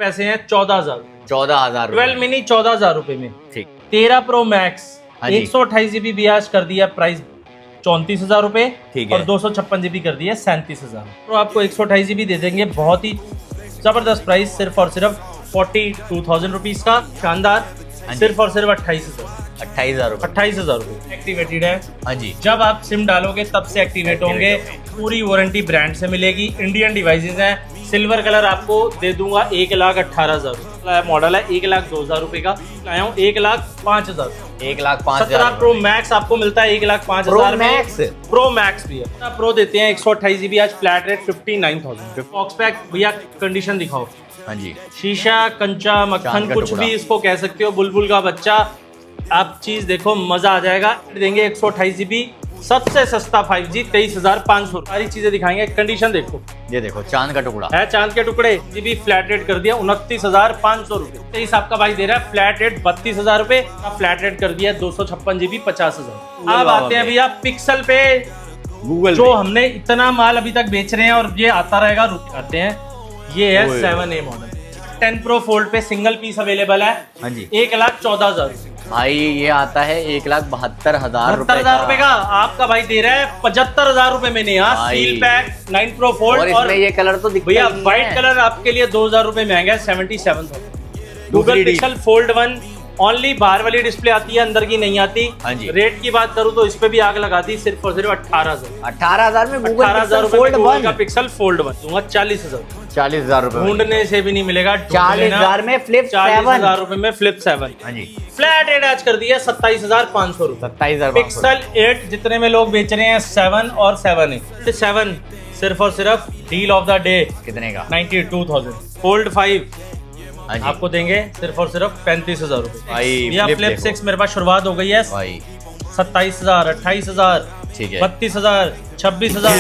पैसे हैं 14,000। 14,000 12 मिनी 14,000 रुपए में। ठीक। 13 प्रो मैक्स हाँ जी। 128 GB ब्याज कर दिया प्राइस 34,000 रुपए। ठीक है। और 256 GB कर दिया 37,000। तो आपको 128 GB दे देंगे, बहुत ही जबरदस्त प्राइस, सिर्फ और सिर्फ 42,000 रुपीज का। शानदार, सिर्फ और सिर्फ 28,000 रुपए। 28,000 रुपए एक्टिवेटेड है। हाँ जी। जब आप सिम डालोगे तब से एक्टिवेट होंगे। पूरी वारंटी ब्रांड से मिलेगी। इंडियन डिवाइसेस हैं। सिल्वर कलर आपको दे दूंगा 1,18,000 मॉडल है। 1,02,000 रुपए का लाया हूँ। 1,05,000। 1,05,000। 17 प्रो मैक्स आपको मिलता है 1,05,000 में। प्रो मैक्स भी है। प्रो देते हैं 128 GB आज फ्लैट रेट 59,000। बॉक्स पैक भैया कंडीशन दिखाओ। हाँ जी। शीशा, कंचा, मक्खन, कुछ भी इसको कह सकते हो, बुलबुल का बच्चा। आप चीज देखो, मजा आ जाएगा। देंगे 128 GB, सबसे सस्ता 5G 23,500। सारी चीजें दिखाएंगे। कंडीशन देखो, ये देखो चांद का टुकड़ा है, चांद के टुकड़े। जीबी फ्लैट रेट कर दिया 29,500 रुपए। 23 आपका भाई दे रहा है फ्लैट रेट 32,000 रुपए। फ्लैट रेट कर दिया 256 GB 50,000। अब आते हैं भैया पिक्सल पे, गूगल जो हमने इतना माल अभी तक बेच रहे हैं और ये आता रहेगा। रुक आते हैं, ये है 7A मॉडल 10 Pro फोल्ड पे सिंगल पीस अवेलेबल है। हाँ जी। 1,14,000 भाई ये आता है 1,72,000 रुपए का। आपका भाई दे रहा है 75,000 रुपए में। यहाँ सील पैक 9 Pro फोल्ड और इसमें ये कलर तो दिखता भैया ही नहीं व्हाइट है। कलर आपके लिए 2,000 रुपए महंगा है। 77,000। गूगल पिक्सल फोल्ड 1 ओनली बाहर वाली डिस्प्ले आती है, अंदर की नहीं आती। हाँ जी। रेट की बात करूँ तो इस पे भी आग लगा दी, सिर्फ और सिर्फ 18,000। 18,000 में गूगल 18,000 पिक्सल फोल्ड का 1 पिक्सल फोल्ड 1 दूंगा 40,000। 40,000 रुपए। ढूंढने से भी नहीं मिलेगा। 40,000 में फ्लिप 40,000 रुपए में फ्लिप 7। हाँ जी। फ्लैट रेट आज कर दिया 27,500 रुपए। 27,000 पिक्सल 8 जितने में लोग बेच रहे हैं 7 और 7A। 7 सिर्फ और सिर्फ डील ऑफ द डे कितने का? 92,000। फोल्ड 5 हाँ जी। आपको देंगे सिर्फ और सिर्फ 35,000 रुपए। भाई भैया फ्लिप 6 मेरे पास शुरुआत हो गई है भाई 27,000, 28,000, ठीक है। 32,000, 26,000।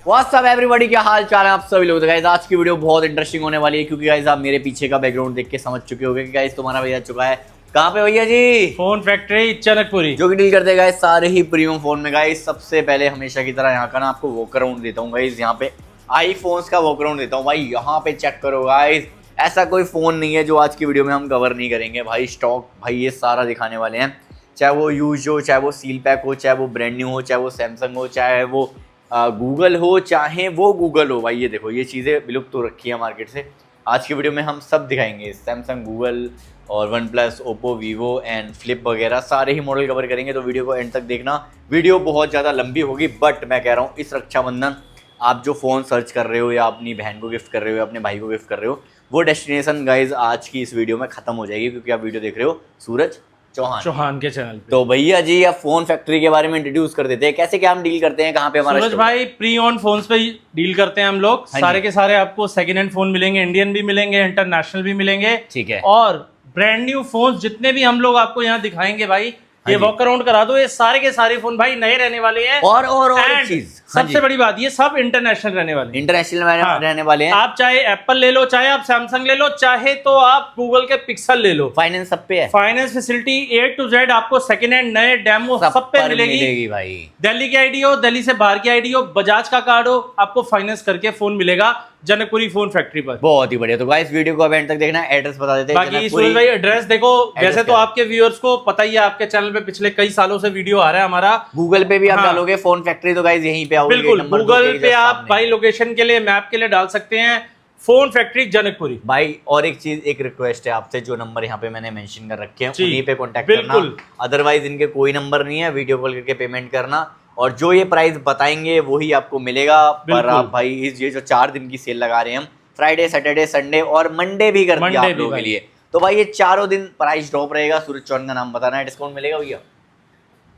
व्हाट्सअप एवरीबॉडी, क्या हाल चाल है आप सभी लोग। गाइस आज की वीडियो बहुत इंटरेस्टिंग होने वाली है, क्योंकि गाइस आप मेरे पीछे का बैकग्राउंड देख के समझ चुके होंगे कि गाइस तुम्हारा भैया चुका है कहाँ पे भैया जी? फोन फैक्ट्री चनकपुरी, जो कि डील करते हैं गाइस सारे ही प्रीमियम फोन में। गाइस सबसे पहले हमेशा की तरह यहाँ का ना आपको वॉक अराउंड देता हूँ। गाइस यहाँ पे आईफोन्स का वॉक अराउंड देता हूँ। भाई यहाँ पे चेक करो गाइस, ऐसा कोई फोन नहीं है जो आज की वीडियो में हम कवर नहीं करेंगे। भाई स्टॉक भाई ये सारा दिखाने वाले हैं, चाहे वो यूज हो, चाहे वो सील पैक हो, चाहे वो ब्रांड न्यू हो, चाहे वो सैमसंग हो, चाहे वो गूगल हो, चाहे वो गूगल हो। भाई ये देखो ये चीज़ें विलुप्त हो रखी है मार्केट से। आज की वीडियो में हम सब दिखाएंगे, सैमसंग, गूगल और one plus, Oppo, Vivo and flip वगैरह सारे ही मॉडल कवर करेंगे। तो वीडियो को एंड तक देखना। वीडियो बहुत ज़्यादा लंबी होगी, बट मैं कह रहा हूँ इस रक्षाबंधन आप जो फ़ोन सर्च कर रहे हो या अपनी बहन को गिफ्ट कर रहे हो या अपने भाई को गिफ्ट कर रहे हो, वो डेस्टिनेशन गाइज आज की इस वीडियो में खत्म हो जाएगी, क्योंकि आप वीडियो देख रहे हो सूरज चौहान के चैनल पे। तो भैया जी आप फोन फैक्ट्री के बारे में इंट्रोड्यूस कर देते हैं, कैसे क्या हम डील करते हैं, कहाँ पे हमारा सूरज भाई प्री ऑन फोन्स पे डील करते हैं हम लोग। सारे के सारे आपको सेकंड हैंड फोन मिलेंगे, इंडियन भी मिलेंगे, इंटरनेशनल भी मिलेंगे। ठीक है। और ब्रांड न्यू फोन जितने भी हम लोग आपको यहाँ दिखाएंगे भाई, ये वॉक अराउंड करा दो, ये सारे के सारे फोन भाई नए रहने वाले हैं। और एक चीज सबसे बड़ी बात, ये सब इंटरनेशनल रहने वाले हैं। इंटरनेशनल रहने वाले हैं। आप चाहे एप्पल ले लो, चाहे आप सैमसंग ले लो, चाहे तो आप गूगल के पिक्सल ले लो। फाइनेंस सब पे है। Finance facility A to Z आपको सेकंड हैंड, नए, डेमो सब पे मिलेगी भाई। दिल्ली की आईडी हो, दिल्ली से बाहर की आईडी हो, बजाज का कार्ड हो, आपको फाइनेंस करके फोन मिलेगा जनकपुरी फोन फैक्ट्री पर। बहुत ही बढ़िया। तो गाइस वीडियो को अब एंड तक देखना। एड्रेस बता देते हैं। बाकी सूरज भाई एड्रेस देखो, वैसे तो आपके व्यूअर्स को पता ही है, आपके चैनल पे पिछले कई सालों से वीडियो आ रहा है हमारा। गूगल पे भी आप डालोगे फोन फैक्ट्री तो गाइस यहीं पे आओगे। बिल्कुल, गूगल पे आप भाई लोकेशन के लिए, मैप के लिए डाल सकते हैं फोन फैक्ट्री जनकपुरी। भाई और एक चीज, एक रिक्वेस्ट है आपसे, जो नंबर यहाँ पे मैंने मेंशन कर रखे हैं उन्हीं पे कांटेक्ट करना। अदरवाइज इनके कोई नंबर नहीं है, वीडियो कॉल करके पेमेंट करना, और जो ये प्राइस बताएंगे वही आपको मिलेगा। पर आप भाई ये जो 4 दिन की सेल लगा रहे हैं हम, फ्राइडे, सैटरडे, संडे और मंडे भी करते हैं आप लोगों के लिए, तो भाई ये चारों दिन प्राइस ड्रॉप रहेगा। सूरज चौहान का नाम बताना है, डिस्काउंट मिलेगा भैया?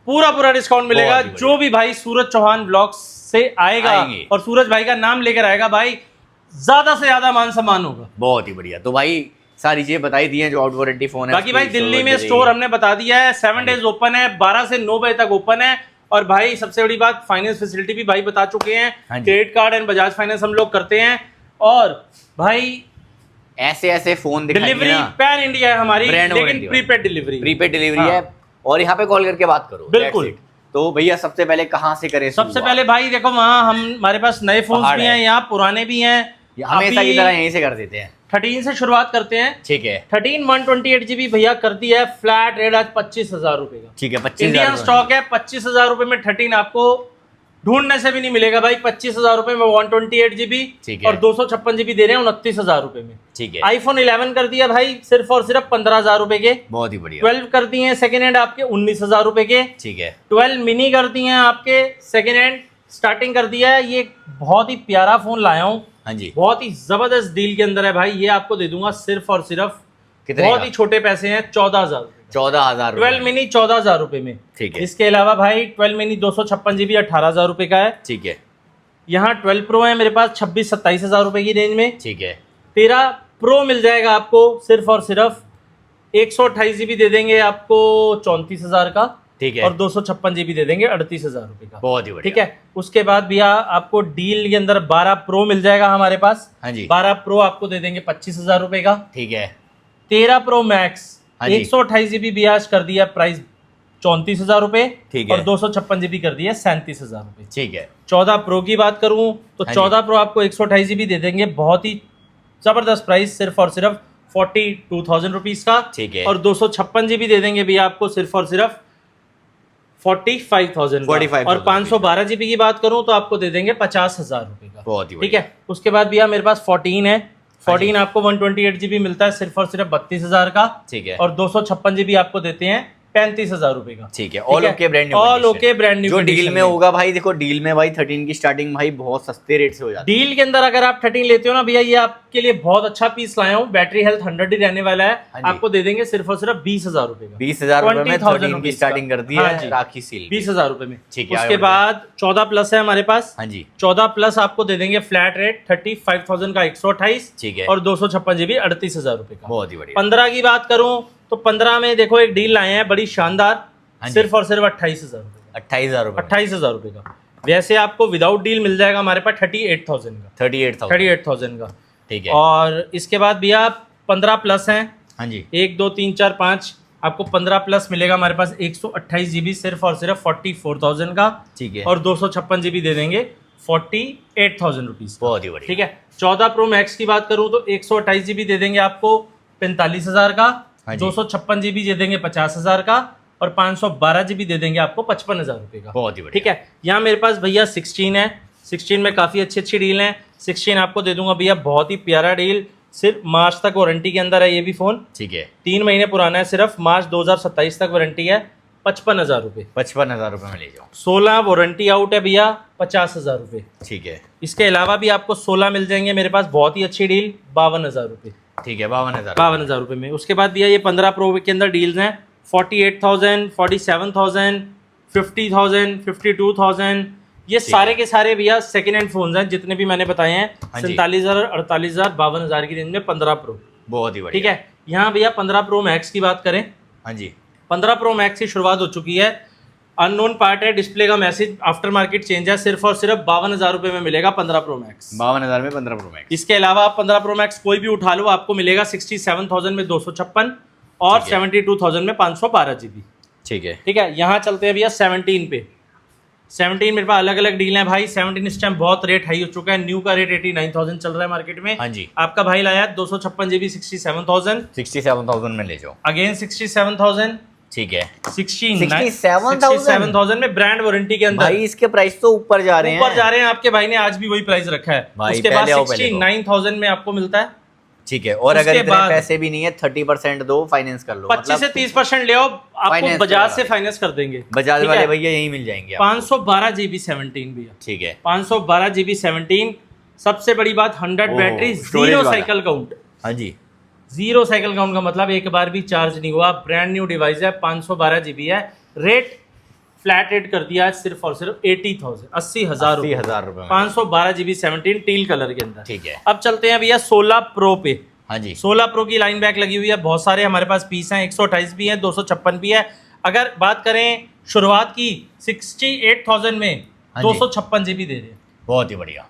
पूरा डिस्काउंट मिलेगा। जो भी भाई सूरज चौहान ब्लॉग्स से आएगा और सूरज भाई का नाम लेकर आएगा, भाई ज्यादा से ज्यादा मान सम्मान होगा। बहुत ही बढ़िया। तो भाई सारी चीजें बताई दी हैं जो आउट वारंटी फोन है। बाकी भाई दिल्ली में स्टोर हमने बता दिया है, 7 डेज ओपन है, 12 से 9 बजे तक ओपन है। और भाई सबसे बड़ी बात, फाइनेंस फैसिलिटी भी भाई बता चुके हैं। Credit card and Bajaj finance हम लोग करते हैं। और भाई ऐसे फोन डिलीवरी पैन इंडिया है हमारी, लेकिन प्रीपेड डिलीवरी है। और यहाँ पे कॉल करके बात करो। बिल्कुल, तो भैया सबसे पहले कहाँ से करें? सबसे पहले भाई देखो, वहाँ हमारे पास नए फोन भी हैं, यहाँ पुराने भी हैं, हमेशा की तरह यहीं से कर देते हैं। 13 से शुरुआत करते हैं। ठीक है। 13 128 GB भैया कर दिया है फ्लैट रेट आज 25,000 रुपए का। ठीक है, 25,000 इंडियन स्टॉक है। 25,000 रुपए में 13 आपको ढूंढने से भी नहीं मिलेगा भाई। 25,000 रुपए में 128 GB और 256 GB दे रहे हैं 29,000 रुपए में। ठीक है। आईफोन 11 कर दिया भाई सिर्फ और सिर्फ 15,000 रुपए के। बहुत ही बढ़िया। 12 कर दिए हैं सेकेंड हैंड आपके 19,000 रुपए के। ठीक है। 12 मिनी कर दिए हैं आपके सेकेंड हैंड, स्टार्टिंग कर दिया है। ये बहुत ही प्यारा फोन लाया हूँ। हाँ जी। बहुत ही जबरदस्त डील के अंदर है भाई। ये आपको दे दूंगा सिर्फ और सिर्फ कितने बहुत का? ही छोटे पैसे हैं, 14,000 रुपए। 14,000 12 मिनी 14,000 रुपए में। ठीक है। इसके अलावा भाई 12 मिनी 256 GB 18,000 रुपए का है। ठीक है। यहाँ 12 प्रो है मेरे पास 26-27,000 रुपए की रेंज में। ठीक है। 13 प्रो मिल जाएगा आपको सिर्फ और सिर्फ 128 GB दे देंगे आपको 34,000 का। ठीक है। और 256 GB दे देंगे 38,000 रुपए का। बहुत ही बढ़िया। ठीक है। उसके बाद भैया आपको डील के अंदर 12 प्रो मिल जाएगा हमारे पास। हाँ जी। 12 प्रो आपको दे देंगे 25,000 रुपए का। ठीक है। 13 प्रो मैक्स हाँ जी। 128 GB ब्याज कर दिया प्राइस 34,000 रुपए। ठीक है। और 256 GB कर दिया 37,000 रुपए। ठीक है। 14 प्रो की बात करूं तो हाँ 14 प्रो आपको 128 GB दे देंगे। बहुत ही जबरदस्त प्राइस सिर्फ और सिर्फ 42,000 रुपीज का। ठीक है। और 256 GB दे देंगे भैया आपको सिर्फ और सिर्फ 45,000 का। और 512 GB की बात करूं तो आपको दे देंगे 50,000 रुपए का। बहुत ही ठीक है। उसके बाद भैया मेरे पास 14 है। 14 आपको 128 GB मिलता है सिर्फ और सिर्फ 32,000 का। ठीक है। और 256 GB आपको देते हैं 35,000 रुपए का। ठीक है। All okay brand knew all okay brand new जो डील में होगा भाई। देखो डील में भाई 13 की स्टार्टिंग भाई बहुत सस्ते रेट से हो जाती है। डील के अंदर अगर आप 13 लेते हो ना भैया, ये आपके लिए बहुत अच्छा पीस लाया हूँ। बैटरी हेल्थ 100 ही रहने वाला है। हाँ जी। आपको दे देंगे सिर्फ और सिर्फ 20,000 रुपए का। 20,000 रुपए में 13 की स्टार्टिंग कर दी हाँ है जी। राखी सील 20,000 रुपए में। ठीक है। उसके बाद 14 प्लस है हमारे पास। हाँ जी। 14 प्लस आपको दे देंगे फ्लैट रेट 35,000 का 128। ठीक है। और 256 GB 38,000 रुपए का। बहुत ही बढ़िया। 15 की बात करूं तो 15 में देखो एक डील लाए हैं बड़ी शानदार। हाँ जी। सिर्फ और सिर्फ 28,000 रुपए का। 28,000 रुपए। 28,000 रुपए का। वैसे आपको विदाउट डील मिल जाएगा हमारे पास 38,000 का। 38,000 का। ठीक है। और इसके बाद भैया 15 प्लस हैं। हाँ जी। 1 2 3 4 5 आपको 15 प्लस मिलेगा हमारे पास 128 GB सिर्फ और सिर्फ 44,000 का। ठीक है। और 256 GB दे देंगे 48,000 रुपीज। बहुत ही बढ़िया। ठीक है। 14 प्रो मैक्स की बात करूं तो 128 GB दे देंगे आपको 45,000 का। हाँ जी। 256 GB दे देंगे 50,000 का। और 512 GB दे देंगे आपको 55,000 रुपए का। बहुत ही बढ़िया। ठीक है। यहाँ मेरे पास भैया 16 है। 16 में काफ़ी अच्छी अच्छी डील है। 16 आपको दे दूंगा भैया बहुत ही प्यारा डील। सिर्फ मार्च तक वारंटी के अंदर है ये भी फ़ोन। ठीक है। 3 महीने पुराना है। सिर्फ मार्च 2027 तक वारंटी है। 55,000 रुपये। 55,000 रुपए में ले जाओ। 16 वारंटी आउट है भैया 50,000 रुपये। ठीक है। इसके अलावा भी आपको 16 मिल जाएंगे मेरे पास। बहुत ही अच्छी डील 52,000 रुपये। ठीक है। 52,000। 52,000 रुपये में। उसके बाद भैया ये 15 प्रो के अंदर डील्स हैं 48,000, 47,000, 50,000, 52,000। ये सारे के सारे भैया सेकेंड हैंड फोन हैं जितने भी मैंने बताए हैं। हाँ जी। 47,000, 48,000, 52,000 की रेंज में 15 प्रो। बहुत ही बढ़िया। ठीक है। यहाँ भैया 15 प्रो मैक्स की बात करें। हाँ जी। 15 प्रो मैक्स की शुरुआत हो चुकी है। अननोन पार्ट है। डिस्प्ले का मैसेज आफ्टर मार्केट चेंज है। सिर्फ और सिर्फ 52,000 रुपये में मिलेगा 15 प्रो मैक्स। 52,000 में 15 प्रो मैक्स। इसके अलावा आप 15 प्रो मैक्स कोई भी उठा लो आपको मिलेगा 67,000 में 256 और 72,000 में 512 GB। ठीक है। ठीक है। यहाँ चलते हैं भैया 17 पे। 17 मेरे पास अलग अलग डील है भाई। 17 इस टाइम बहुत रेट हाई हो चुका है। न्यू का रेट 89,000 चल रहा है मार्केट में। हाँ जी। आपका भाई लाया 256 GB 67,000। 67,000 में ले जाओ। अगेन 67,000। ठीक है। 67,000 में ब्रांड वारंटी के अंदर। भाई इसके प्राइस तो ऊपर जा रहे हैं। ऊपर जा रहे हैं। आपके भाई ने आज भी वही प्राइस रखा है। भाई उसके बाद पहले आओ, पहले 69,000 में आपको मिलता है। ठीक है। और अगर उसके इतने बाद पैसे भी नहीं है 30% दो फाइनेंस कर लो। 25 से 30% ले आओ आपको फाइनेंस बजाज से करवा फाइनेंस कर देंगे। बजाज ठीक वाले है? भैया यही मिल जाएंगे आपको। 512 GB 17 भैया। ठीक है। 512 GB 17। सबसे बड़ी बात 100 बैटरी, storage जीरो वाला। Cycle count. हाँ जी। जीरो साइकिल काउंट का मतलब एक बार भी चार्ज नहीं हुआ। ब्रांड न्यू डिवाइस है। 512 GB है। रेट फ्लैट रेट कर दिया है सिर्फ और सिर्फ 80,000 80,000 रुपये। 80,000 रुपए में। 512 GB 17 टील कलर के अंदर। ठीक है। अब चलते हैं भैया 16 प्रो पे। हाँ जी। 16 प्रो की लाइन बैक लगी हुई है। बहुत सारे हमारे पास पीस हैं। 128 भी है, 256 भी है। अगर बात करें शुरुआत की 68,000 में हाँ जी। 256 GB दे रहे हैं। बहुत ही बढ़िया।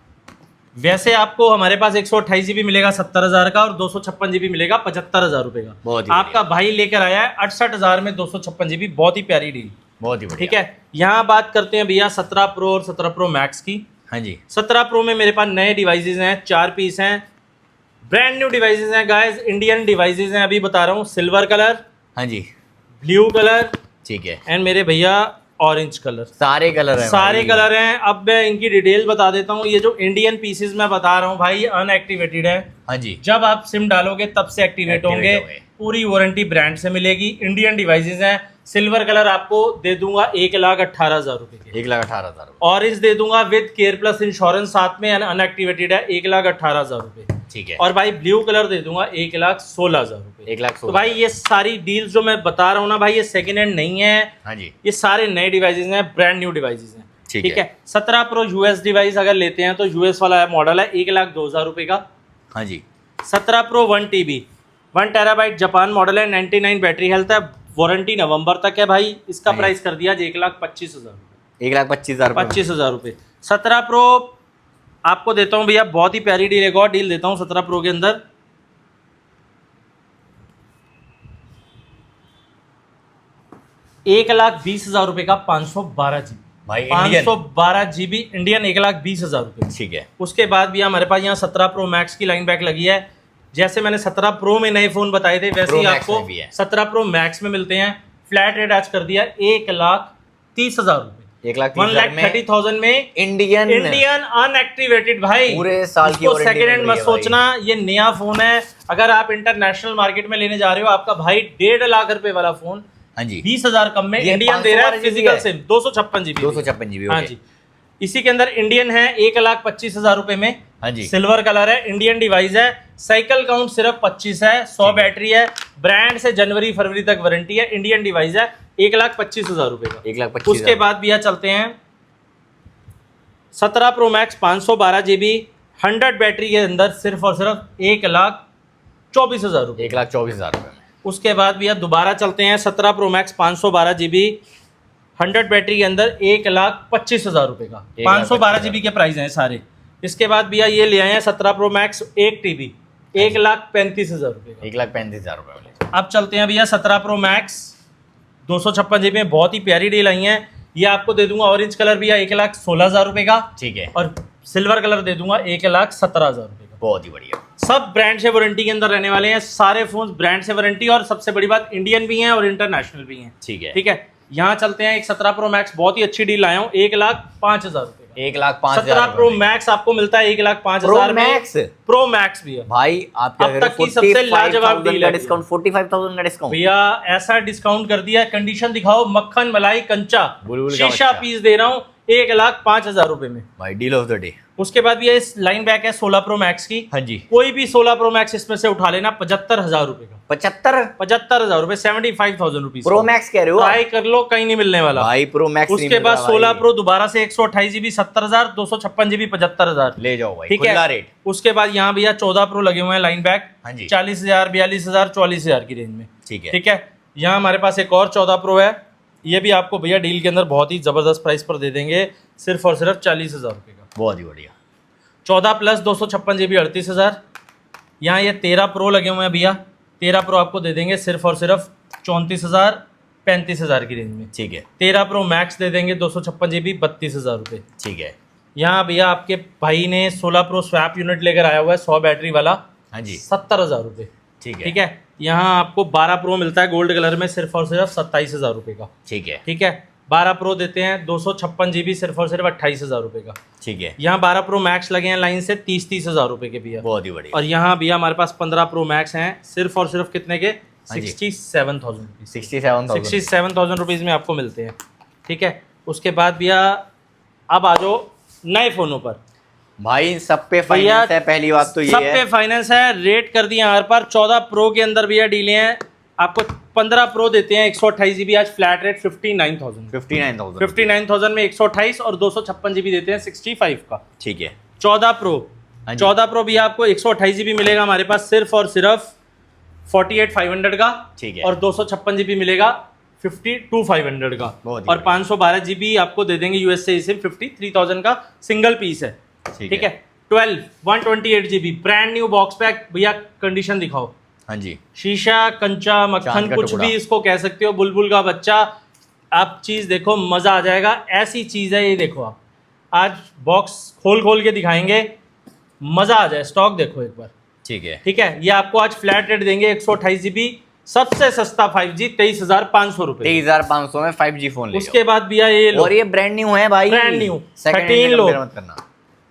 वैसे आपको हमारे पास 128 GB मिलेगा 70,000 का और 256 GB मिलेगा 75,000 रुपए का। बहुत ही आपका भाई लेकर आया है 68,000 में 256 GB। बहुत ही प्यारी डील। बहुत ही बढ़िया। ठीक है, यहाँ बात करते हैं भैया 17 प्रो और 17 प्रो मैक्स की। हाँ जी, 17 प्रो में मेरे पास नए डिवाइसेस हैं, 4 पीस हैं, ब्रांड न्यू डिवाइसेस हैं गाइस, इंडियन डिवाइसेस हैं। अभी बता रहा हूँ, सिल्वर कलर, हाँ जी, ब्लू कलर ठीक है, एंड मेरे भैया ऑरेंज कलर, सारे कलर हैं सारे भाई। कलर हैं। अब मैं इनकी डिटेल बता देता हूँ। ये जो इंडियन पीसेस मैं बता रहा हूँ भाई, अनएक्टिवेटेड है। हाँ जी, जब आप सिम डालोगे तब से एक्टिवेट होंगे। होंगे। पूरी वारंटी ब्रांड से मिलेगी। इंडियन डिवाइसेस हैं। सिल्वर कलर आपको दे दूंगा 1,18,000 रुपए के। 1,18,000। ऑरेंज दे दूंगा विद केयर प्लस इंश्योरेंस, साथ में अनएक्टिवेटेड है, 1,18,000 रुपए। ठीक है, और भाई ब्लू कलर दे दूंगा 1,16,000 रुपए। 1,16,000। तो भाई ये सारी डील्स जो मैं बता रहा हूँ ना भाई, ये सेकेंड हैंड नहीं है। हाँ जी, ये सारे नए डिवाइसेस हैं, ब्रांड न्यू डिवाइसेस हैं। ठीक है। 17 प्रो यूएस डिवाइस अगर लेते हैं तो यूएस वाला मॉडल है, 1,02,000 रुपए का। हाँ जी, 17 pro 1 TB 1 terabyte Japan model है, 99 बैटरी हेल्थ है, वारंटी नवंबर तक है भाई। इसका प्राइस कर दिया 1,25,000 रुपए। 1,25,000। 25,000 रुपए। 17 प्रो आपको देता हूँ भैया, बहुत ही प्यारी डील, एक और डील देता हूँ 17 प्रो के अंदर। 1,20,000 रुपए का 512 GB भाई 512 GB इंडियन, 1,20,000 रुपए। ठीक है, उसके बाद भी हमारे पास यहाँ 17 प्रो मैक्स की लाइन बैक लगी है। जैसे मैंने 17 प्रो में नए फोन बताए थे, वैसे ही Pro Max आपको में भी है। 17 प्रो मैक्स में मिलते हैं। फ्लैट रेट आज कर दिया 1,30,000 रुपए, 1,30,000 में इंडियन अनएक्टिवेटेड भाई। पूरे साल की इसको वारंटी सेकंड हैंड मिल मत रही है भाई। सोचना, ये नया फोन है। अगर आप इंटरनेशनल मार्केट में लेने जा रहे हो, आपका भाई 1.5 लाख रुपए वाला फोन हाँ जी, 20,000 कम में ये इंडियन दे रहा है। 512 फिजिकल है। SIM 256 GB 256 GB। हाँ जी। इसी के अंदर इंडियन है 1,25,000 रुपए में। हाँ जी, सिल्वर कलर है, इंडियन डिवाइस है, साइकिल काउंट सिर्फ 25 है, 100 बैटरी है, ब्रांड से जनवरी फरवरी तक वारंटी है, इंडियन डिवाइस है, 1,25,000 रुपए का। 1,25,000। उसके बाद भैया चलते हैं 17 प्रो मैक्स 512 GB 100 बैटरी के अंदर, सिर्फ और सिर्फ 1,24,000 रुपए। 1,24,000 रुपए में। उसके बाद भैया दोबारा चलते हैं 17 प्रो मैक्स 512 GB 100 बैटरी के अंदर, 1,25,000 रुपए का। 512 GB के प्राइस हैं सारे। इसके बाद भैया ये ले आए हैं 17 प्रो मैक्स 1 TB 1,35,000 रुपए का। 1,35,000 रुपए में। अब चलते हैं भैया 17 प्रो मैक्स 256 GB में, बहुत ही प्यारी डील आई है। ये आपको दे दूंगा ऑरेंज कलर भैया 1,16,000 रुपए का, ठीक है, और सिल्वर कलर दे दूंगा 1,17,000 रुपए का। बहुत ही बढ़िया। सब ब्रांड से वारंटी के अंदर रहने वाले हैं, सारे फोन ब्रांड से वारंटी, और सबसे बड़ी बात इंडियन भी हैं और इंटरनेशनल भी हैं। ठीक है, ठीक है, यहाँ चलते हैं एक 17 प्रो मैक्स, बहुत ही अच्छी डील लाया हूँ 1,05,000 रुपए का। 1,05,000। 17 प्रो मैक्स आपको मिलता है 1,05,000 में। मैक्स प्रो मैक्स भी है भाई, आप अब तक की सबसे लाजवाब डील है डिस्काउंट, 45,000 का डिस्काउंट भैया। ऐसा डिस्काउंट कर दिया, कंडीशन दिखाओ, मक्खन मलाई कंचा बुलबुल का शीशा बच्चा। पीस दे रहा हूँ 1,05,000 रुपए में। भाई डील ऑफ द डे। उसके बाद भी ये लाइन बैक है 16 प्रो मैक्स की। हाँ जी, कोई भी 16 प्रो मैक्स इसमें से उठा लेना 75,000 रुपए का। 75,000 रुपए, 75,000 रुपीज। प्रो मैक्स कह रहे हो ट्राई कर लो, कहीं नहीं मिलने वाला भाई। प्रो मैक्स उसके बाद 16 प्रो दोबारा से 128 GB 70,000, 256 GB 75,000। ले जाओ भाई, ठीक है, खुला रेट। उसके बाद यहाँ भैया 14 प्रो लगे हुए हैं लाइन बैक, हाँ जी, 40,000 42,000 44,000 की रेंज में। ठीक है, ठीक है, यहाँ हमारे पास एक और 14 प्रो है, ये भी आपको भैया डील के अंदर बहुत ही जबरदस्त प्राइस पर दे देंगे, सिर्फ और सिर्फ 40,000 रुपए का। बहुत ही बढ़िया। 14 प्लस 256 GB 38,000। यहाँ ये 13 प्रो लगे हुए हैं भैया, 13 प्रो आपको दे देंगे सिर्फ और सिर्फ 34,000 35,000 की रेंज में। ठीक है, 13 प्रो मैक्स दे देंगे 256 GB 32,000 रुपये। ठीक है, यहाँ भैया आपके भाई ने 16 प्रो स्वैप यूनिट लेकर आया हुआ है 100 बैटरी वाला, हाँ जी, 70,000 रुपये। ठीक है, ठीक है, यहाँ आपको 12 प्रो मिलता है गोल्ड कलर में, सिर्फ और सिर्फ 27,000 रुपये का। ठीक है, ठीक है, 12 प्रो देते हैं 256 GB सिर्फ और सिर्फ 28,000 रुपये का। ठीक है, यहाँ 12 प्रो मैक्स लगे हैं लाइन से 30,000 रुपये के भैया। बहुत ही बढ़िया। और यहाँ भैया हमारे पास 15 प्रो मैक्स हैं, सिर्फ और सिर्फ कितने के? हाँ जी। 67,000 रुपीज़। 67,000 67,000 रुपीज़ में आपको मिलते हैं। ठीक है, उसके बाद भैया अब आ जाओ नए फ़ोनों पर। भाई सब पे फाइनेंस है, पहली बात तो ये सब है। पे फाइनेंस है, रेट कर दिए हर पर। 14 प्रो के अंदर भैया डीले हैं, आपको 15 प्रो देते हैं 128 GB आज फ्लैट रेट 59,000। 59,000 में 128 और 256 GB देते हैं 65 का। ठीक है, 14 प्रो, हाँ जी। 14 प्रो भी आपको 128 GB मिलेगा हमारे पास सिर्फ और सिर्फ 48,500 का। ठीक है, और 256 GB मिलेगा 52,500 का। बहुत ही और बढ़िया। 512 GB आपको दे देंगे यूएसए सिम 53,000 का, सिंगल पीस है। ठीक है, 12 128 GB brand new box pack भैया, कंडीशन दिखाओ। हाँ जी, शीशा कंचा मक्खन चांद का कुछ टुकड़ा। भी इसको कह सकते हो, बुलबुल का बच्चा, आप चीज़ देखो, मज़ा आ जाएगा। ऐसी चीज़ है ये, देखो आप आज बॉक्स खोल खोल के दिखाएंगे, मज़ा आ जाए। स्टॉक देखो एक बार, ठीक है। ठीक है। ये आपको आज फ्लैट रेट देंगे 128 GB, सबसे सस्ता 5G 23,500 रुपये, 23,500 में 5G फोन ले उसके बाद भैया ये लो, और ये ब्रांड न्यू है भाई, ब्रांड न्यू 13 लो। मत करना।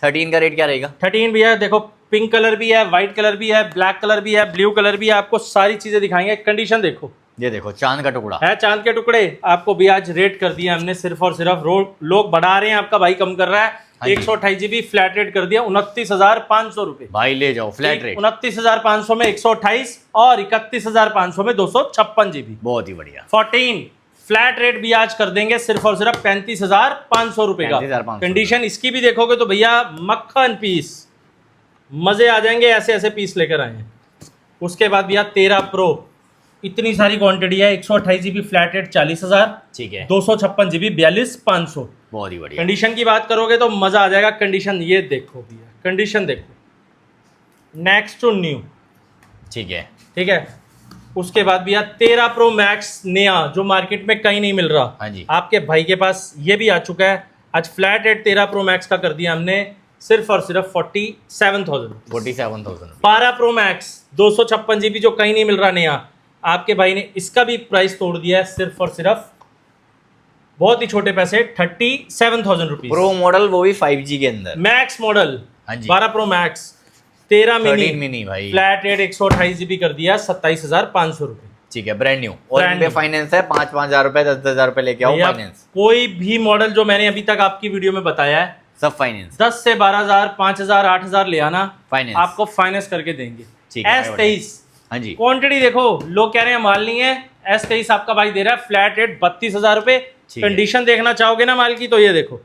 13 का रेट क्या रहेगा? 13 भैया देखो, पिंक कलर भी है, व्हाइट कलर भी है, ब्लैक कलर भी है, ब्लू कलर भी है, आपको सारी चीजें दिखाएंगे। कंडीशन देखो, ये देखो चांद का टुकड़ा है, चांद के टुकड़े। आपको भी आज रेट कर दिया हमने सिर्फ और सिर्फ, लोग बढ़ा रहे हैं, आपका भाई कम कर रहा है। 128 GB फ्लैट रेट कर दिया 29,500 रुपए। भाई ले जाओ फ्लैट रेट, 29,500 में 128 और 31,500 में 256 GB। बहुत ही बढ़िया। 14 फ्लैट रेट भी आज कर देंगे सिर्फ और सिर्फ 35,500 रुपए का। 35,500। कंडीशन इसकी भी देखोगे तो भैया मक्खन पीस, मजे आ जाएंगे, ऐसे ऐसे पीस लेकर आए हैं। उसके बाद भैया 13 प्रो, इतनी सारी क्वांटिटी है। 128 GB फ्लैट रेट 40,000, ठीक है। 256 GB 42,500। बहुत ही बढ़िया। कंडीशन की बात करोगे तो मजा आ जाएगा। कंडीशन ये देखो भैया, कंडीशन देखो, नेक्स्ट टू न्यू, ठीक है। ठीक है। उसके बाद भैया 13 प्रो मैक्स नया, जो मार्केट में कहीं नहीं मिल रहा, हाँ जी। आपके भाई के पास ये भी आ चुका है। आज फ्लैट रेट 13 प्रो मैक्स का कर दिया हमने सिर्फ और सिर्फ 47,000। 47,000। 12 प्रो मैक्स 256 GB जो कहीं नहीं मिल रहा नया, आपके भाई ने इसका भी प्राइस तोड़ दिया है सिर्फ और सिर्फ बहुत ही छोटे पैसे, 37,000 रुपीज। प्रो मॉडल, वो भी 5G के अंदर, मैक्स मॉडल, हाँ जी। 12 प्रो मैक्स, 13 मिनी भाई, फ्लैट रेट 128 GB कर दिया 27,500 रुपए। ठीक है, ब्रांड न्यू। और Brand इन पे new। फाइनेंस है 5,000 रुपए, 10,000 रुपए लेके आओ भैया, फाइनेंस। कोई भी मॉडल जो मैंने अभी तक आपकी वीडियो में बताया है, सब फाइनेंस, 10 से 12,000, 5,000, 8,000 ले आना, फाइनेंस आपको फाइनेंस करके देंगे। ठीक है। S23 हाँ जी। क्वांटिटी देखो, लोग कह रहे हैं माल नहीं है, S23 आपका भाई दे रहा है फ्लैट रेट 32,000 रुपए। ठीक है। कंडीशन देखना चाहोगे ना माल की, तो ये देखो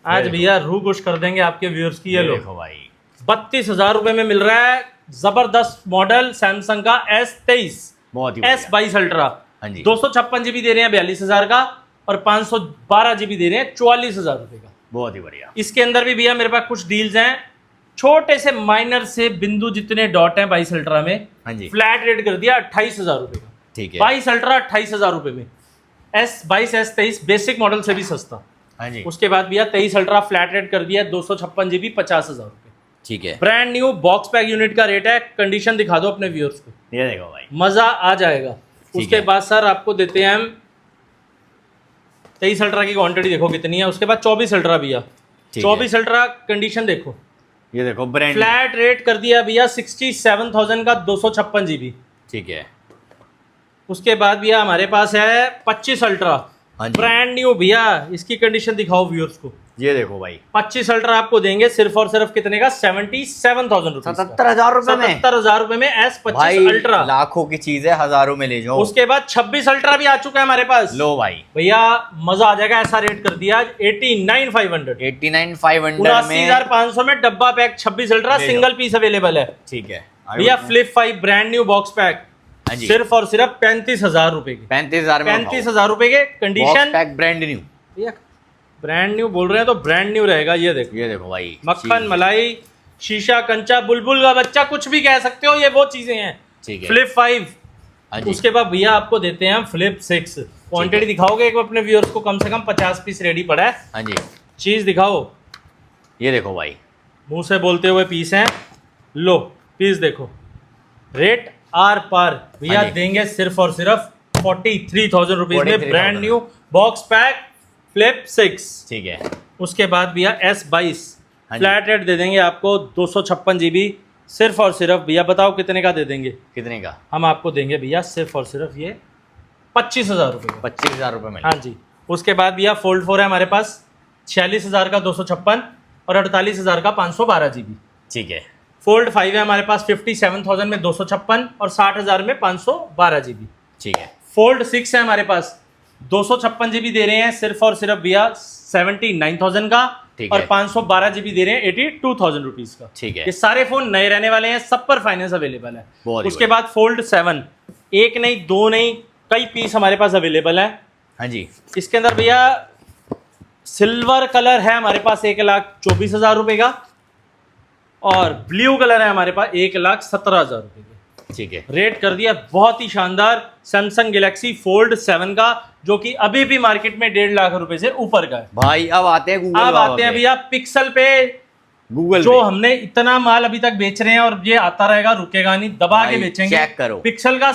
आज देखो। भैया रूह खुश कर देंगे आपके व्यूअर्स की। ये लो, देखो भाई, 32,000 रुपए में मिल रहा है जबरदस्त मॉडल सैमसंग का S23, बहुत ही बढ़िया। S22 ultra. हाँ जी। 256 GB दे रहे हैं 42,000 का, और 512 GB दे रहे हैं 44,000 रुपए का। बहुत ही बढ़िया। इसके अंदर भी भैया मेरे पास कुछ डील्स हैं, छोटे से माइनर से बिंदु जितने डॉट हैं 22 अल्ट्रा में, हाँ जी। फ्लैट रेट कर दिया 28,000 रुपए का। ठीक है। 22 अल्ट्रा 28,000 रुपए में, S22 S23 बेसिक मॉडल से भी सस्ता। हाँ जी। उसके बाद भैया 23 अल्ट्रा फ्लैट रेट कर दिया 256 GB 50,000 रुपए। ठीक है। Brand new box pack unit का रेट है। कंडीशन दिखा दो अपने व्यूअर्स को, ये देखो भाई, मजा आ जाएगा। उसके बाद सर आपको देते हैं हम 23 अल्ट्रा की क्वांटिटी देखो कितनी है। उसके बाद 24 अल्ट्रा भैया, 24 अल्ट्रा कंडीशन देखो, ये देखो ब्रांड फ्लैट रेट कर दिया भैया 67,000 का 256 GB। ठीक है। उसके बाद भैया हमारे पास है 25 अल्ट्रा, हाँ जी। ब्रांड न्यू भैया, इसकी कंडीशन दिखाओ व्यूअर्स को। ये देखो भाई, 25 अल्ट्रा आपको देंगे सिर्फ और सिर्फ कितने का, 77,000 रुपए, 77,000 रुपए में, 77,000 रुपए में S25 भाई अल्ट्रा। लाखों की चीज है, हजारों में ले जाओ। उसके बाद 26 अल्ट्रा भी आ चुका है हमारे पास। लो भाई भैया मजा आ जाएगा, ऐसा रेट कर दिया 89,500, 89,500 में, 79,500 में डब्बा पैक 26 अल्ट्रा ले सिंगल पीस अवेलेबल है। ठीक है भैया flip 5 brand new box pack हाँ जी। सिर्फ और सिर्फ 35,000 रुपए के, 35,000 में 35,000 रुपए के। कंडीशन पैक ब्रांड न्यू, भैया ब्रांड न्यू बोल रहे हैं तो ब्रांड न्यू रहेगा। ये देखो, ये देखो भाई, मक्खन मलाई, शीशा कंचा, बुलबुल का बच्चा, कुछ भी कह सकते हो, ये वो चीजें हैं। ठीक है। फ्लिप 5। हाँ जी। उसके बाद भैया आपको देते हैं हम फ्लिप 6। क्वांटिटी दिखाओगे एक अपने व्यूअर्स को, कम से कम 50 पीस रेडी पड़ा है। हाँ जी। चीज दिखाओ, ये देखो भाई, मुंह से बोलते हुए पीस हैं, लो पीस देखो, रेट आर पार भैया हाँ जी। देंगे सिर्फ और सिर्फ 43,000 रुपीज में 43,000 brand new box pack flip 6। ठीक है। उसके बाद भैया S22 हाँ जी। फ्लैट रेट दे देंगे आपको 256 GB सिर्फ और सिर्फ। भैया बताओ कितने का दे देंगे? कितने का? हम हम आपको देंगे भैया सिर्फ और सिर्फ ये 25,000 रुपये का। 25,000 रुपए में। हाँ जी। उसके बाद भैया फोल्ड 4 है हमारे पास, 46,000 का 256 और 48,000 का 512 GB। ठीक है। फोल्ड 5 है हमारे पास 57,000 में 256 और 60,000 में 512 GB। ठीक है। फोल्ड 6 है हमारे पास, 256 GB दे रहे हैं सिर्फ और सिर्फ भैया 79,000 का, ठीक और है। 512 GB दे रहे हैं 82,000 रुपीज का। ठीक है। ये सारे फोन नए रहने वाले हैं, सब पर फाइनेंस अवेलेबल है। बहुत ही उसके बाद फोल्ड 7, एक नहीं दो नहीं कई पीस हमारे पास अवेलेबल है। हाँ जी। इसके अंदर भैया सिल्वर कलर है हमारे पास 1,24,000 रुपए का, और ब्लू कलर है हमारे पास 1,17,000 रुपए का। ठीक है, रेट कर दिया बहुत ही शानदार सैमसंग गैलेक्सी फोल्ड 7 का, जो कि अभी भी मार्केट में 1.5 लाख रुपए से ऊपर का है भाई। अब आते हैं गूगल, अब आते हैं भैया पिक्सल पे। गूगल जो हमने इतना माल अभी तक बेच रहे हैं और ये आता रहेगा, रुकेगा नहीं, दबा के बेचेंगे। चेक करो, पिक्सल का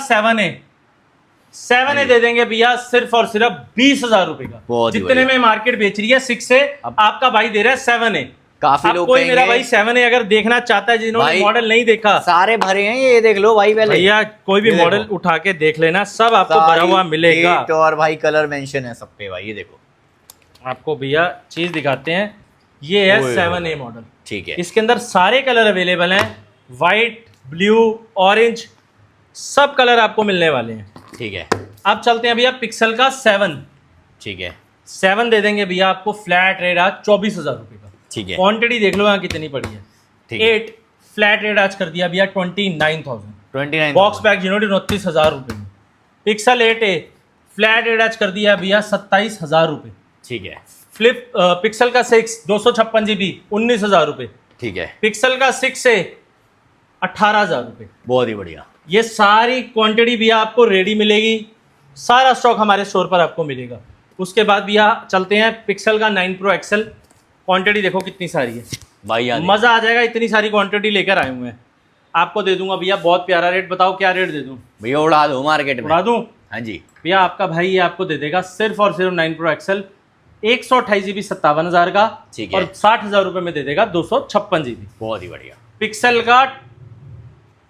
7A दे देंगे भैया सिर्फ और सिर्फ 20,000 रुपए का। जितने में मार्केट बेच रही है 6 से, आपका भाई दे रहा है 7A। काफी लोग कोई मेरा भाई 7A अगर देखना चाहता है, जिन्होंने मॉडल नहीं देखा, सारे भरे हैं, ये देख लो भाई पहले भैया कोई भी मॉडल उठा के देख लेना, सब आपको भरा हुआ मिलेगा। और भाई कलर मेंशन है सब पे भाई, ये देखो आपको भैया चीज दिखाते हैं, ये है 7A मॉडल। ठीक है, इसके अंदर सारे कलर अवेलेबल हैं, व्हाइट, ब्लू, ऑरेंज, सब कलर आपको मिलने वाले हैं। ठीक है, अब चलते हैं भैया पिक्सल का 7। ठीक है, 7 दे देंगे भैया आपको फ्लैट रेट आज 24,000 रुपए का। ठीक है, क्वांटिटी देख लो यहाँ कितनी पड़ी है। ठीक है, 8 फ्लैट रेट आज कर दिया भैया 29,000। 29 बॉक्स पैक जिनोटी 29,000 रुपए में। पिक्सल 8A फ्लैट रेट आज कर दिया भैया 27,000 रुपए। ठीक है, फ्लिप पिक्सल का 6 256 GB 19,000 रुपए। ठीक है, पिक्सल का 6A 18,000 रुपए। बहुत ही बढ़िया। ये सारी क्वांटिटी भैया आपको रेडी मिलेगी, सारा स्टॉक हमारे स्टोर पर आपको मिलेगा। उसके बाद भैया चलते हैं पिक्सल का 9 Pro XL। क्वांटिटी देखो कितनी सारी है भाई, मजा आ जाएगा, इतनी सारी क्वांटिटी लेकर आए हुए हैं। आपको दे दूंगा भैया बहुत प्यारा रेट, बताओ क्या रेट दे दूं भैया? उड़ा दो मार्केट में, उड़ा दूं? हाँ जी भैया आपका भाई ये आपको दे देगा सिर्फ और सिर्फ 9 Pro XL 128 GB 57,000 का। ठीक है, और 60,000 रुपए में दे देगा 256 GB। बहुत ही बढ़िया। पिक्सल का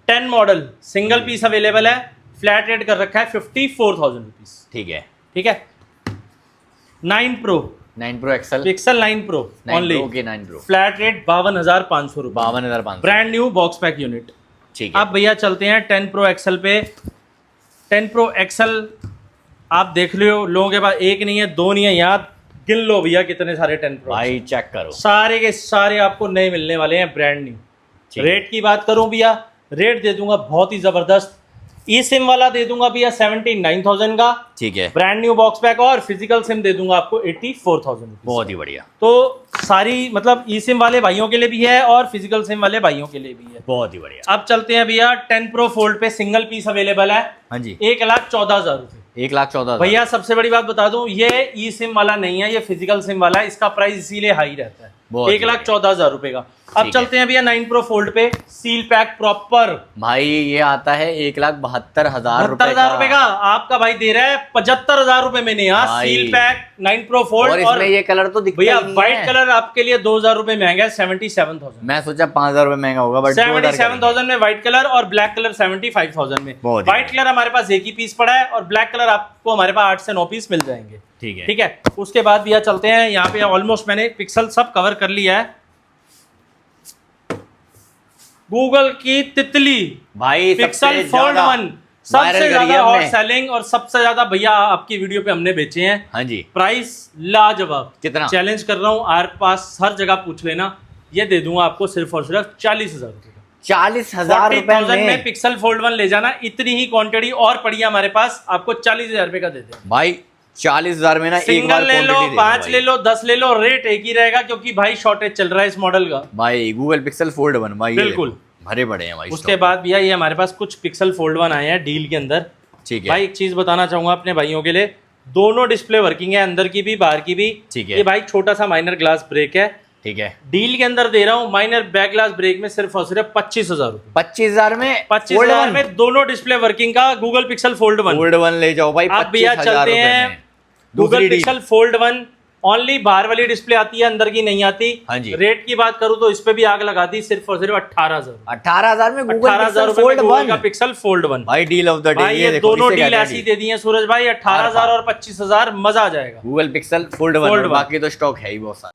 10 मॉडल सिंगल पीस अवेलेबल है, फ्लैट रेट कर रखा है 54,000 रुपीज। ठीक है, ठीक है। 9 Pro XL pixel 9 Pro only, okay 9 Pro flat rate 52,500 रुपए, 52,500, brand new box pack unit. ठीक है, अब भैया चलते हैं 10 Pro XL पे। 10 Pro XL आप देख लो, लोगों के पास एक नहीं है, दो नहीं है, यहाँ गिन लो भैया कितने सारे 10 Pro भाई चेक करो, सारे के सारे आपको नए मिलने वाले हैं, ब्रांड न्यू। ठीक। रेट की बात करूं भैया, रेट दे दूंगा बहुत ही जबरदस्त। ई सिम वाला दे दूंगा भैया 79,000 का, ठीक है, ब्रांड न्यू बॉक्स पैक, और फिजिकल सिम दे दूंगा आपको 84,000। बहुत ही बढ़िया। तो सारी मतलब ई सिम वाले भाइयों के लिए भी है और फिजिकल सिम वाले भाइयों के लिए भी है। बहुत ही बढ़िया। अब चलते हैं भैया 10 Pro फोल्ड पे, सिंगल पीस अवेलेबल है, हाँ जी, 1,14,000 रुपए। 1,14,000 भैया सबसे बड़ी बात बता दूं, ये ई सिम वाला नहीं है, ये फिजिकल सिम वाला है, इसका प्राइस इसीलिए हाई रहता है, 1,14,000 रुपए का। अब चलते हैं भैया 9 Pro फोल्ड पे, सील पैक प्रॉपर भाई, ये आता है 1,72,000 रुपए का। आपका भाई दे रहा है 75,000 रुपए में, नहीं सील पैक 9 Pro फोल्ड। और इसमें ये कलर तो दिखता भैया ही नहीं व्हाइट है। कलर आपके लिए 2,000 रुपए महंगा है, 77,000। मैं सोचा 5,000 रुपए महंगा होगा, बट 77,000 में व्हाइट कलर, और ब्लैक कलर 75,000 में। व्हाइट कलर हमारे पास एक ही पीस पड़ा है, और ब्लैक कलर आपको हमारे पास 8 से 9 पीस मिल जाएंगे। ठीक है, ठीक है। उसके बाद भैया चलते हैं, यहाँ पे ऑलमोस्ट मैंने पिक्सल सब कवर कर लिया है। गूगल की तितली भाई, पिक्सल फोल्ड 1 सबसे ज्यादा हॉट सेलिंग, और सबसे ज्यादा भैया आपकी वीडियो पे हमने बेचे हैं। हाँ जी। प्राइस लाजवाब, कितना? चैलेंज कर रहा हूँ, आर पास हर जगह पूछ लेना, ये दे दूंगा आपको सिर्फ और सिर्फ 40,000 रुपए का। 40,000 रुपए में पिक्सल फोल्ड 1 ले जाना, इतनी ही क्वांटिटी और पड़ी है हमारे पास, आपको 40,000 रुपए का दे दें भाई। 40,000 में ना एक बार ले लो, 5 ले लो, 10 ले लो, रेट एक ही रहेगा, क्योंकि भाई शॉर्टेज चल रहा है इस मॉडल का। भाई गूगल पिक्सल फोल्ड 1 भाई, बिल्कुल भरे पड़े हैं भाई। उसके बाद भैया ये हमारे पास कुछ पिक्सल फोल्ड 1 आए हैं डील के अंदर। ठीक है भाई, एक चीज बताना चाहूंगा अपने भाइयों के लिए, दोनों डिस्प्ले वर्किंग है, अंदर की भी बाहर की भी। ठीक है। ये भाई छोटा सा माइनर ग्लास ब्रेक है, ठीक है, डील के अंदर दे रहा हूँ माइनर बैक ग्लास ब्रेक में सिर्फ और सिर्फ 25,000 रुपए। 25,000 में 25,000 में दोनों डिस्प्ले वर्किंग का गूगल पिक्सल फोल्ड 1। फोल्ड 1 ले जाओ भाई। अब भैया चलते हैं गूगल पिक्सल फोल्ड 1, ओनली बाहर वाली डिस्प्ले आती है, अंदर की नहीं आती। हाँ जी। रेट की बात करूं तो इस पे भी आग लगा दी, सिर्फ और सिर्फ 18,000। 18,000 में गूगल 18,000 पिक्सल रुपए फोल्ड का 1 पिक्सल फोल्ड 1 भाई, डील ऑफ द डे। भाई ये दोनों डील ऐसी दे दी है सूरज भाई, 18,000 और 25,000, मजा आ जाएगा। गूगल पिक्सल फोल्ड 1, बाकी तो स्टॉक है ही बहुत सारा।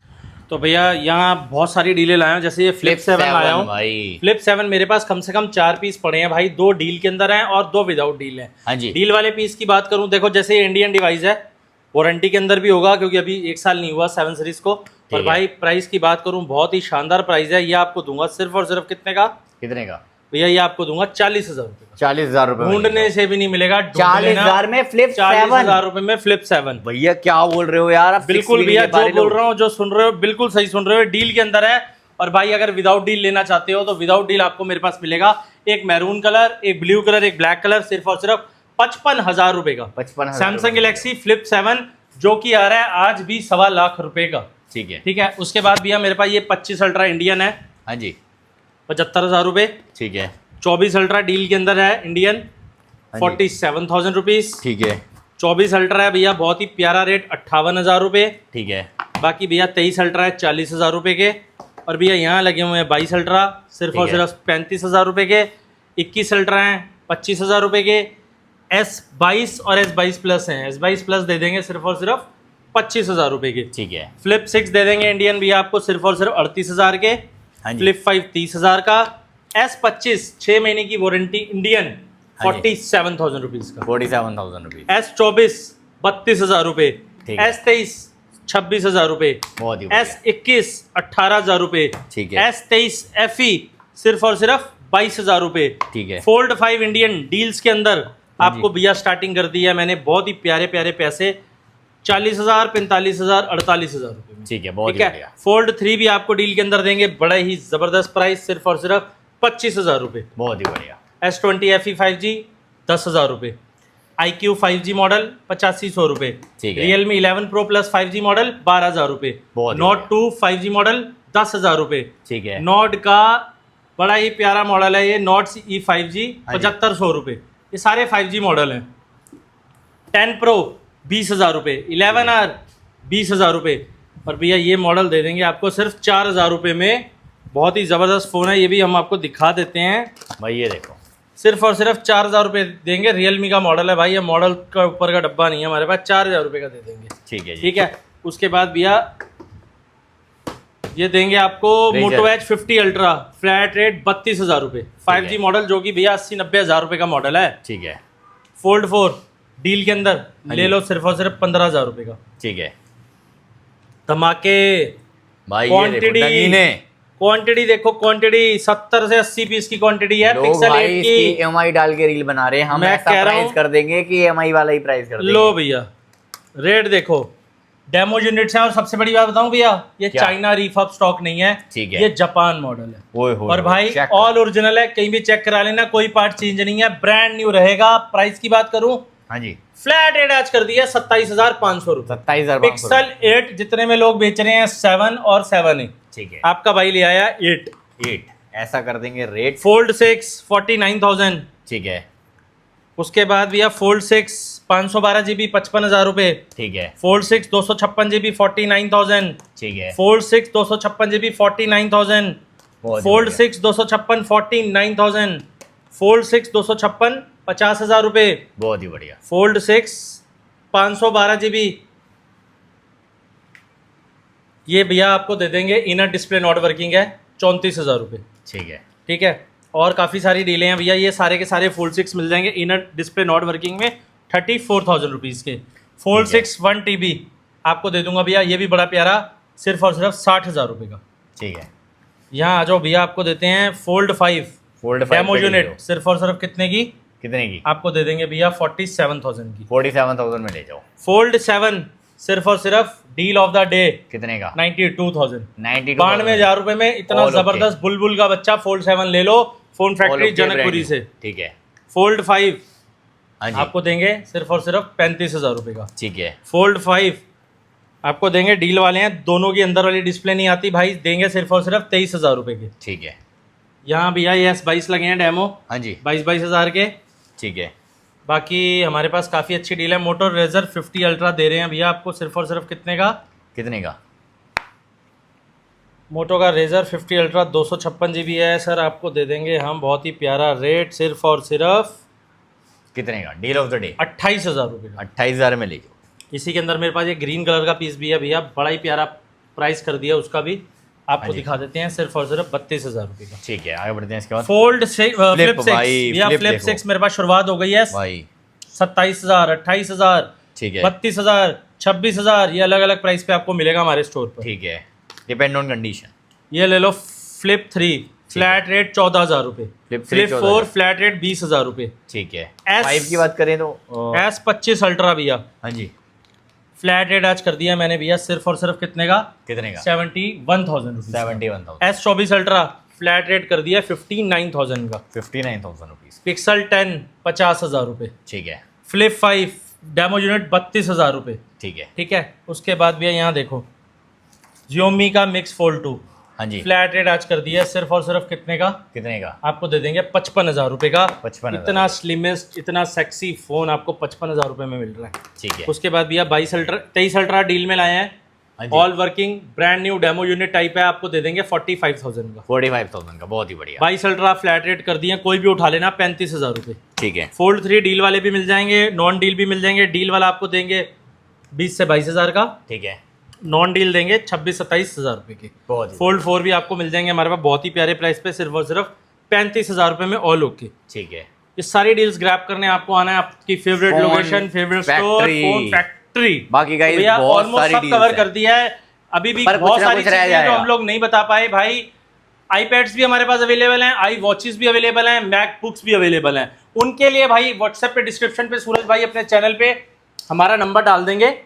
तो भैया यहाँ बहुत सारी डीलें लाया हूँ, जैसे ये फ्लिप 7 आया हूँ भाई। फ्लिप 7 मेरे पास कम से कम 4 पीस पड़े हैं भाई, 2 डील के अंदर हैं और 2 विदाउट डील हैं। हाँ जी। डील वाले पीस की बात करूँ, देखो जैसे ये इंडियन डिवाइस है, वारंटी के अंदर भी होगा, क्योंकि अभी 1 साल नहीं हुआ 7 सीरीज को। और भाई प्राइस की बात करूं, बहुत ही शानदार प्राइस है, ये आपको दूंगा सिर्फ और सिर्फ कितने का? कितने का भैया? ये आपको दूंगा 40,000 रुपए का। 40,000 रुपए ढूंढने से भी नहीं मिलेगा। 40,000 में फ्लिप 7, 40,000 रुपए में फ्लिप 7। भैया क्या बोल रहे हो यार? बिल्कुल भैया, जो बोल रहा हूँ, जो सुन रहे हो बिल्कुल सही सुन रहे हो, डील के अंदर है और भाई अगर विदाउट डील लेना चाहते हो तो विदाउट डील आपको मेरे पास मिलेगा एक मैरून कलर, एक ब्लू कलर, एक ब्लैक कलर, सिर्फ और सिर्फ 55,000 रुपए का 55,000 सैमसंग गैलेक्सी फ्लिप 7 जो कि आ रहा है आज भी 1.25 लाख रुपए का। ठीक है। ठीक है, उसके बाद भैया मेरे पास ये 25 अल्ट्रा इंडियन है। हाँ जी, 75,000 रुपए। ठीक है। 24 अल्ट्रा डील के अंदर है इंडियन, 47,000 रुपीज। ठीक है। 24 अल्ट्रा है भैया, बहुत ही प्यारा रेट 58,000 रुपए। ठीक है। बाकी भैया 23 अल्ट्रा है 40,000 रुपए के। और भैया यहाँ लगे हुए हैं 22 अल्ट्रा सिर्फ और सिर्फ 35,000 रुपए के। 21 अल्ट्रा हैं 25,000 रुपए के। S22 और S22 प्लस हैं, S22 प्लस दे देंगे सिर्फ और सिर्फ 25,000 रुपए के। ठीक है। फ्लिप 6 दे देंगे इंडियन भैया आपको सिर्फ और सिर्फ 38,000 के। हाँ जी। फ्लिप 5 30,000 का। S25 6 महीने की वारंटी इंडियन, हाँ जी। 47,000 रुपीज का। 47,000 रुपीज। S24 32,000 रुपए। ठीक है। S23 26,000 रुपए। बहुत ही बढ़िया। S21 18,000 रुपए। ठीक है। S23 FE सिर्फ और सिर्फ 22,000 रुपए। ठीक है। फोल्ड 5 इंडियन डील्स के अंदर हाँ आपको जी। भैया स्टार्टिंग कर दी है मैंने, बहुत ही प्यारे प्यारे पैसे, 40,000 45,000 48,000 रुपए में। ठीक है, बहुत ठीक ही है। बढ़िया। फोल्ड 3 भी आपको डील के अंदर देंगे, बड़ा ही जबरदस्त प्राइस, सिर्फ और सिर्फ 25,000 रुपए। बहुत ही बढ़िया। S20 FE 5G 10,000 रुपए। IQ 5G मॉडल 8500 रुपए। ठीक है। Realme 11 Pro Plus 5G model 12,000 रुपए। बहुत Note 2 5G मॉडल 10,000 रुपए। ठीक है। नॉट का बड़ा ही प्यारा मॉडल है ये, नॉट E 5G हाँ जी। 7500 रुपए। ये सारे 5G मॉडल हैं। 10 Pro 20,000 रुपए। 11R 20,000 रुपए। और भैया ये मॉडल दे देंगे आपको सिर्फ 4,000 रुपए में। बहुत ही ज़बरदस्त फ़ोन है, ये भी हम आपको दिखा देते हैं। भाई ये देखो, सिर्फ और सिर्फ 4,000 रुपये देंगे। रियलमी का मॉडल है भाई, ये मॉडल का ऊपर का डब्बा नहीं है हमारे पास, 4,000 रुपये का दे देंगे। ठीक है जी। ठीक है। उसके बाद भैया ये देंगे आपको मोटो एच 50 अल्ट्रा फ्लैट रेट 32,000 रुपये। 5G मॉडल जो कि भैया 80-90 हज़ार रुपये का मॉडल है। ठीक है। फोल्ड 4 डील के अंदर हाँ ले जी। लो सिर्फ और सिर्फ 15,000 रुपये का। ठीक है धमाके भाई, ये देखो नगीने। क्वांटिटी देखो, क्वांटिटी 70 से 80 पीस की क्वांटिटी है। लोग पिक्सल भाई 8 इसकी की EMI डाल के रील बना रहे हैं, हम मैं ऐसा कह रहा प्राइस हूँ। कर देंगे कि EMI वाला ही प्राइस कर देंगे। लो भैया रेट देखो, डेमो यूनिट्स हैं। और सबसे बड़ी बात बताऊं भैया, ये क्या? चाइना रीफब स्टॉक नहीं है, ठीक है। ये जापान मॉडल है। ओए होए और होए, भाई check ऑल ओरिजिनल है, कहीं भी चेक करा लेना, कोई पार्ट चेंज नहीं है, ब्रांड न्यू रहेगा। प्राइस की बात करूं, हाँ जी, फ्लैट रेट आज कर दिया 27,500 रुपए। 27,000 पिक्सल 8 जितने में लोग बेच रहे हैं 7 और 7A, ठीक है। आपका भाई ले आया 8। 8 ऐसा कर देंगे रेट। फोल्ड 6 49,000। ठीक है। उसके बाद भैया फोल्ड 6 512 GB 55,000 रुपए। ठीक है। Fold 6 256 GB 49,000। ठीक है। Fold 6 256 GB 49,000। बहुत फोल्ड बढ़िया। 6 256 49,000। फोल्ड 6 256 50,000 रुपए। बहुत ही बढ़िया। फोल्ड 6 512 GB, ये भैया आपको दे देंगे, इनर डिस्प्ले नॉट वर्किंग है, 34,000 रुपए। ठीक है। ठीक है। और काफ़ी सारी डीलें हैं भैया, ये सारे के सारे फोल्ड 6 मिल जाएंगे इनर डिस्प्ले नॉट वर्किंग में 34,000 रुपीज़ के। फोल्ड ठीक है। 6 1 TB आपको दे दूंगा भैया, ये भी बड़ा प्यारा, सिर्फ और सिर्फ 60,000 रुपए का। ठीक है। यहाँ आ जाओ भैया, आपको देते हैं फोल्ड 5 फोल्ड 5 डेमो यूनिट, सिर्फ और सिर्फ कितने की? कितने की? आपको दे देंगे भैया 47,000 की। 47,000 में ले जाओ। फोल्ड 7 सिर्फ और सिर्फ डील ऑफ द डे कितने का? 92,000। 92,000 92,000 रुपए में इतना All okay। जबरदस्त बुलबुल का बच्चा फोल्ड 7 ले लो, phone factory okay Janakpuri brand। से। ठीक है। फोल्ड 5 हाँ जी। आपको देंगे सिर्फ और सिर्फ 35,000 रुपए का। ठीक है। फोल्ड 5 आपको देंगे, डील वाले हैं, दोनों की अंदर वाली डिस्प्ले नहीं आती भाई, देंगे सिर्फ और सिर्फ 23,000 रुपए के। ठीक है। यहाँ भैया ये S22 लगे हैं डेमो, हाँ जी। 22,000 के। ठीक है। बाकी हमारे पास काफ़ी अच्छी डील है। मोटो रेजर 50 अल्ट्रा दे रहे हैं भैया आपको सिर्फ और सिर्फ कितने का? कितने का? मोटो का रेजर 50 अल्ट्रा 256 GB है सर, आपको दे देंगे हम बहुत ही प्यारा रेट, सिर्फ और सिर्फ कितने का? डील ऑफ द डे 28,000 रुपये का। 28,000 में ले जाओ। इसी के अंदर मेरे पास ये ग्रीन कलर का पीस भी है भैया, बड़ा ही प्यारा प्राइस कर दिया उसका भी, आपको हाँ जी। दिखा देते हैं, सिर्फ और सिर्फ 32,000 रुपये का। ठीक है, आगे बढ़ते हैं इसके बाद। फोल्ड फ्लिप 6 भाई, भैया, flip फ्लिप देखो। 6 मेरे पास शुरुआत हो गई है भाई 27,000 28,000 ठीक है। 32,000 26,000, ये अलग अलग प्राइस पे आपको मिलेगा हमारे स्टोर पर। ठीक है, डिपेंड ऑन कंडीशन। ये ले लो फ्लिप 3 फ्लैट रेट 14,000 रुपये। Flip फ्लिप 3 4 फ्लैट रेट 20,000 रुपये। ठीक है। S- 5 की बात करें तो S25 अल्ट्रा भैया, हाँ जी। फ्लैट रेट आज कर दिया मैंने भैया सिर्फ और सिर्फ कितने का? कितने का? 71,000 rupees. 71,000। S24 ultra flat rate कर दिया 59,000 का। 59,000 रुपीज। पिक्सल 10 50,000 रुपए। ठीक है। फ्लिप 5 डेमो यूनिट 32,000 रुपए। ठीक है। ठीक है। उसके बाद भैया यहाँ देखो Xiaomi का मिक्स फोल्ड 2 हाँ जी। फ्लैट रेट आज कर दिया सिर्फ और सिर्फ कितने का? कितने का? आपको दे देंगे 55,000 रुपए का। 55,000। इतना स्लिमेस्ट इतना सेक्सी फोन आपको 55,000 रुपए में मिल रहा है। ठीक है। उसके बाद भैया 23 अल्ट्रा डील में लाए हैं। हाँ जी। All working brand new demo unit type है, आपको दे देंगे 45,000 का। 45,000 का, बहुत ही बढ़िया। 22 अल्ट्रा फ्लैट रेट कर दिए, कोई भी उठा लेना 35,000 रुपए। ठीक है। फोल्ड 3 डील वाले भी मिल जाएंगे, नॉन डील भी मिल जाएंगे। डील वाला आपको देंगे 20 से 22,000 का। ठीक है। नॉन डील देंगे 26-27,000 रुपए के। बहुत ही। फोल्ड 4 भी आपको मिल जाएंगे हमारे पास बहुत ही प्यारे प्राइस पे, सिर्फ और सिर्फ 35,000 रुपए में ऑल ओके। ठीक है। ये सारी डील्स ग्रैब करने आपको आना है आपकी favourite phone location, favourite store, factory. Phone factory. बाकी गाइस भैया बहुत ऑलमोस्ट सारी सब डील्स कवर हैं। कर दिया है, अभी भी पर बहुत कुछ ना सारी कुछ रह चीजें हैं जो जाएगा। हम लोग नहीं बता पाए भाई। आईपैड्स भी हमारे पास अवेलेबल हैं, आई वॉचेस भी अवेलेबल हैं, मैकबुक्स भी अवेलेबल हैं। उनके लिए भाई व्हाट्सएप पे डिस्क्रिप्शन पे सूरज भाई अपने चैनल पे हमारा नंबर डाल देंगे,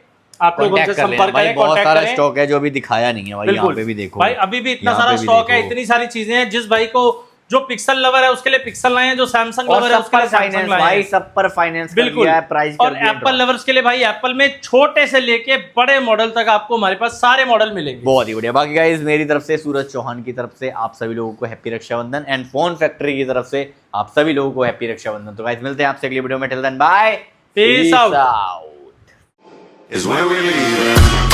आप लोग उनसे संपर्क करें, बहुत कांटेक्ट सारा करें। स्टॉक है जो अभी दिखाया नहीं है भाई। यहाँ पे भी देखो भाई, अभी भी इतना यहाँ सारा पे भी स्टॉक है, देखो। इतनी सारी चीजें हैं। जिस भाई को जो पिक्सल लवर है उसके लिए पिक्सल लाए हैं, जो सैमसंग और लवर है सब उसके पर लिए सैमसंग फाइनेंस लाए भाई, हैं। सब पर फाइनेंस कर बिल्कुल। दिया है, प्राइस और कर दिया एप्पल लवर्स के लिए भाई एप्पल में छोटे से लेके बड़े मॉडल तक आपको हमारे पास सारे मॉडल मिलेंगे। बहुत ही बढ़िया। बाकी गाइस मेरी तरफ से, सूरज चौहान की तरफ से आप सभी लोगों को happy Rakshabandhan, and phone factory की तरफ से आप सभी लोगों को हैप्पी रक्षाबंधन। तो गाइस मिलते हैं आपसे अगली वीडियो में, till then bye, Peace out. out। is where we leave.